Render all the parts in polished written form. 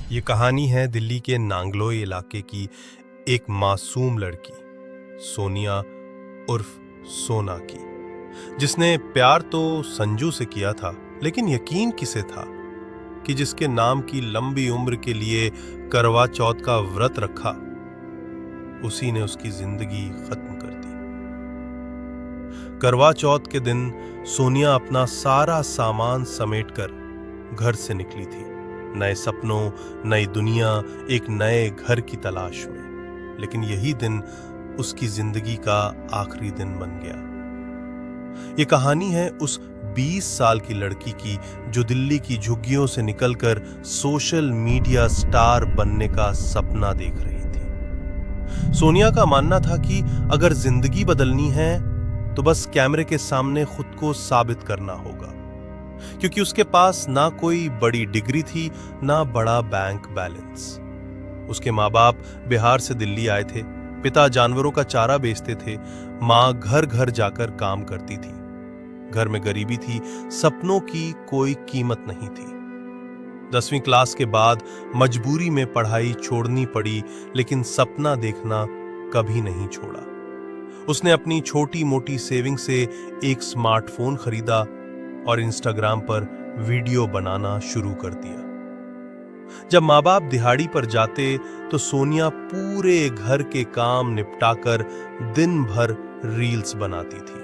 ये कहानी है दिल्ली के नांगलोई इलाके की एक मासूम लड़की सोनिया उर्फ सोना की, जिसने प्यार तो संजू से किया था, लेकिन यकीन किसे था कि जिसके नाम की लंबी उम्र के लिए करवा चौथ का व्रत रखा, उसी ने उसकी जिंदगी खत्म कर दी। करवा चौथ के दिन सोनिया अपना सारा सामान समेटकर घर से निकली थी, नए सपनों, नई दुनिया, एक नए घर की तलाश में। लेकिन यही दिन उसकी जिंदगी का आखिरी दिन बन गया। ये कहानी है उस 20 साल की लड़की की जो दिल्ली की झुग्गियों से निकलकर सोशल मीडिया स्टार बनने का सपना देख रही थी। सोनिया का मानना था कि अगर जिंदगी बदलनी है तो बस कैमरे के सामने खुद को साबित करना होगा, क्योंकि उसके पास ना कोई बड़ी डिग्री थी, ना बड़ा बैंक बैलेंस। उसके माँ बाप बिहार से दिल्ली आए थे, पिता जानवरों का चारा बेचते थे, माँ घर घर जाकर काम करती थी। घर में गरीबी थी, सपनों की कोई कीमत नहीं थी। 10वीं क्लास के बाद मजबूरी में पढ़ाई छोड़नी पड़ी, लेकिन सपना देखना कभी नहीं छोड़ा। उसने अपनी छोटी मोटी सेविंग से एक स्मार्टफोन खरीदा और इंस्टाग्राम पर वीडियो बनाना शुरू कर दिया। जब माँ बाप दिहाड़ी पर जाते तो सोनिया पूरे घर के काम निपटाकर दिन भर रील्स बनाती थी।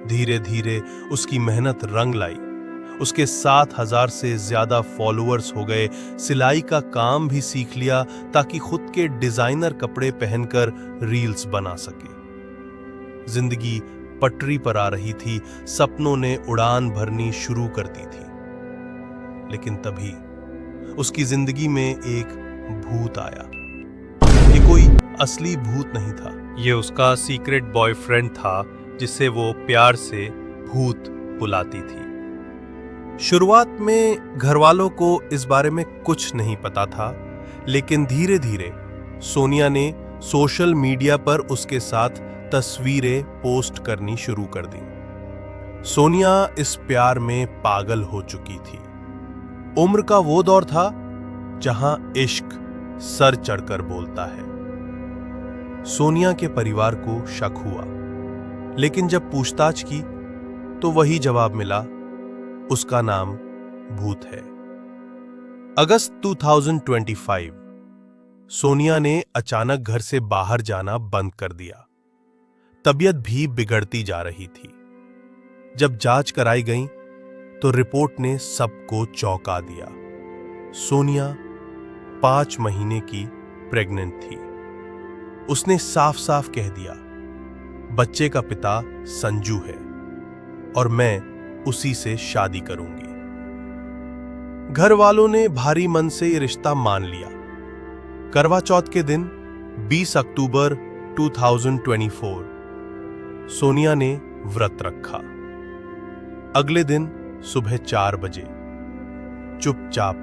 धीरे धीरे उसकी मेहनत रंग लाई। उसके 7,000 से ज्यादा फॉलोअर्स हो गए। सिलाई का काम भी सीख लिया ताकि खुद के डिजाइनर कपड़े पहनकर रील्स बना सके। जिंदगी पटरी पर आ रही थी, सपनों ने उड़ान भरनी शुरू कर दी थी। लेकिन तभी उसकी जिंदगी में एक भूत आया। ये कोई असली भूत नहीं था, ये उसका सीक्रेट बॉयफ्रेंड था, जिसे वो प्यार से भूत बुलाती थी। शुरुआत में घर वालों को इस बारे में कुछ नहीं पता था, लेकिन धीरे धीरे सोनिया ने सोशल मीडिया पर उसके साथ तस्वीरें पोस्ट करनी शुरू कर दी। सोनिया इस प्यार में पागल हो चुकी थी। उम्र का वो दौर था जहां इश्क सर चढ़कर बोलता है। सोनिया के परिवार को शक हुआ, लेकिन जब पूछताछ की तो वही जवाब मिला, उसका नाम भूत है। अगस्त 2025 सोनिया ने अचानक घर से बाहर जाना बंद कर दिया। तबीयत भी बिगड़ती जा रही थी। जब जांच कराई गई तो रिपोर्ट ने सबको चौंका दिया। सोनिया 5 महीने की प्रेग्नेंट थी। उसने साफ साफ कह दिया, बच्चे का पिता संजू है और मैं उसी से शादी करूंगी। घर वालों ने भारी मन से ये रिश्ता मान लिया। करवा चौथ के दिन 20 अक्टूबर 2024 सोनिया ने व्रत रखा। अगले दिन सुबह 4 बजे चुपचाप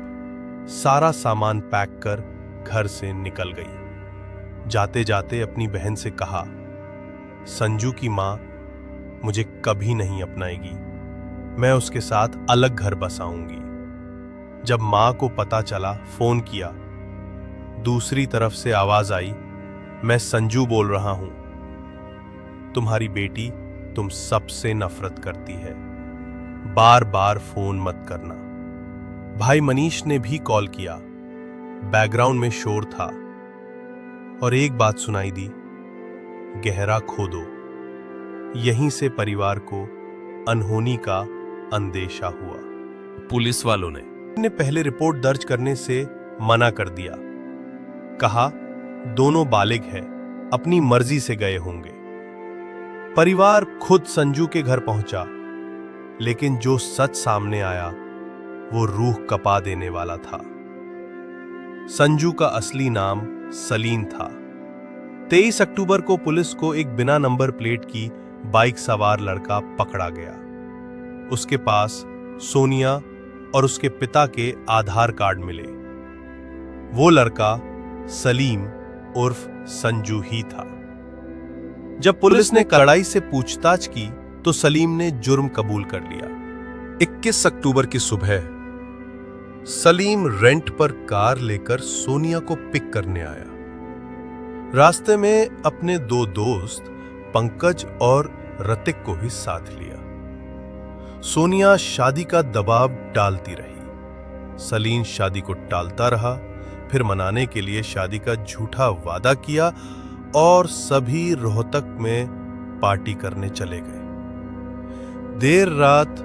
सारा सामान पैक कर घर से निकल गई। जाते जाते अपनी बहन से कहा, संजू की मां मुझे कभी नहीं अपनाएगी, मैं उसके साथ अलग घर बसाऊंगी। जब मां को पता चला, फोन किया। दूसरी तरफ से आवाज आई, मैं संजू बोल रहा हूं, तुम्हारी बेटी तुम सबसे नफरत करती है, बार बार फोन मत करना। भाई मनीष ने भी कॉल किया। बैकग्राउंड में शोर था और एक बात सुनाई दी, गहरा खोदो। यहीं से परिवार को अनहोनी का अंदेशा हुआ। पुलिस वालों ने पहले रिपोर्ट दर्ज करने से मना कर दिया। कहा, दोनों बालिग हैं, अपनी मर्जी से गए होंगे। परिवार खुद संजू के घर पहुंचा, लेकिन जो सच सामने आया वो रूह कपा देने वाला था। संजू का असली नाम सलीम था। 23 अक्टूबर को पुलिस को एक बिना नंबर प्लेट की बाइक सवार लड़का पकड़ा गया। उसके पास सोनिया और उसके पिता के आधार कार्ड मिले। वो लड़का सलीम उर्फ संजू ही था। जब पुलिस ने कड़ाई से पूछताछ की तो सलीम ने जुर्म कबूल कर लिया। 21 अक्टूबर की सुबह सलीम रेंट पर कार लेकर सोनिया को पिक करने आया। रास्ते में अपने दो दोस्त पंकज और ऋतिक को भी साथ लिया। सोनिया शादी का दबाव डालती रही। सलीम शादी को टालता रहा, फिर मनाने के लिए शादी का झूठा वादा किया और सभी रोहतक में पार्टी करने चले गए। देर रात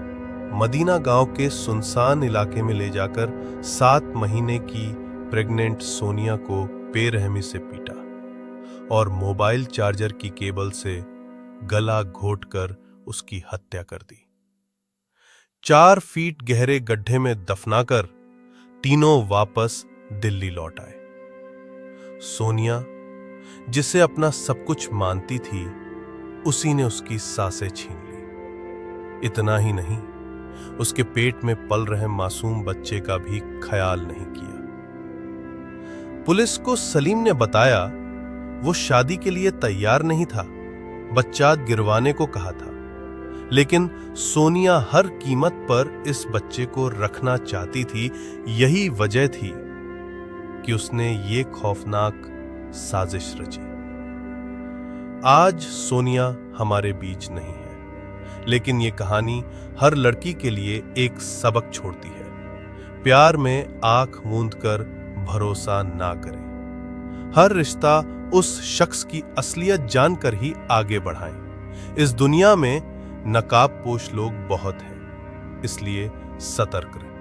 मदीना गांव के सुनसान इलाके में ले जाकर 7 महीने की प्रेग्नेंट सोनिया को बेरहमी से पीटा और मोबाइल चार्जर की केबल से गला घोंटकर उसकी हत्या कर दी। 4 फीट गहरे गड्ढे में दफनाकर तीनों वापस दिल्ली लौट आए। सोनिया, जिसे अपना सब कुछ मानती थी, उसी ने उसकी सांसें छीन ली। इतना ही नहीं, उसके पेट में पल रहे मासूम बच्चे का भी ख्याल नहीं किया। पुलिस को सलीम ने बताया वो शादी के लिए तैयार नहीं था, बच्चा गिरवाने को कहा था, लेकिन सोनिया हर कीमत पर इस बच्चे को रखना चाहती थी। यही वजह थी कि उसने ये खौफनाक साजिश रची। आज सोनिया हमारे बीच नहीं है, लेकिन ये कहानी हर लड़की के लिए एक सबक छोड़ती है। प्यार में आंख मूंद कर भरोसा ना करें। हर रिश्ता उस शख्स की असलियत जानकर ही आगे बढ़ाएं। इस दुनिया में नकाबपोश लोग बहुत हैं, इसलिए सतर्क रहें।